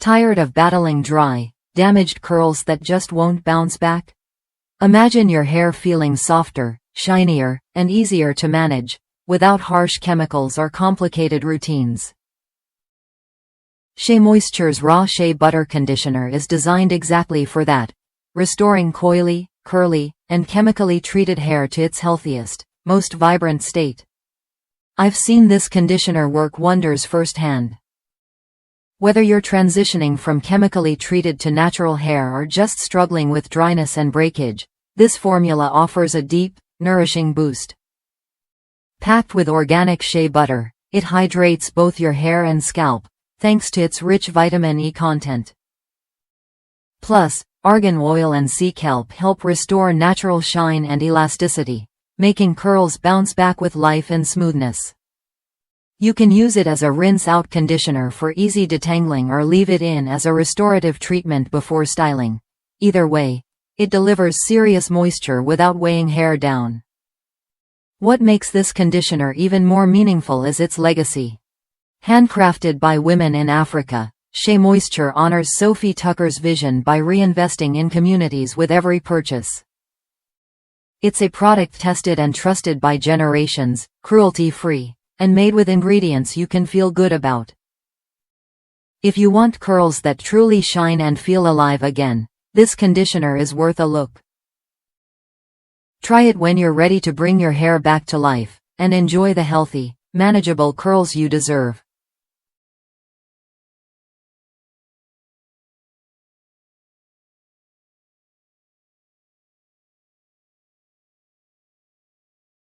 Tired of battling dry, damaged curls that just won't bounce back? Imagine your hair feeling softer, shinier, and easier to manage, without harsh chemicals or complicated routines. SheaMoisture's Raw Shea Butter Conditioner is designed exactly for that, restoring coily, curly, and chemically treated hair to its healthiest, most vibrant state. I've seen this conditioner work wonders firsthand. Whether you're transitioning from chemically treated to natural hair or just struggling with dryness and breakage, this formula offers a deep, nourishing boost. Packed with organic shea butter, it hydrates both your hair and scalp, thanks to its rich vitamin E content. Plus, argan oil and sea kelp help restore natural shine and elasticity, making curls bounce back with life and smoothness. You can use it as a rinse-out conditioner for easy detangling or leave it in as a restorative treatment before styling. Either way, it delivers serious moisture without weighing hair down. What makes this conditioner even more meaningful is its legacy. Handcrafted by women in Africa, SheaMoisture honors Sophie Tucker's vision by reinvesting in communities with every purchase. It's a product tested and trusted by generations, cruelty-free, and made with ingredients you can feel good about. If you want curls that truly shine and feel alive again, this conditioner is worth a look. Try it when you're ready to bring your hair back to life, and enjoy the healthy, manageable curls you deserve.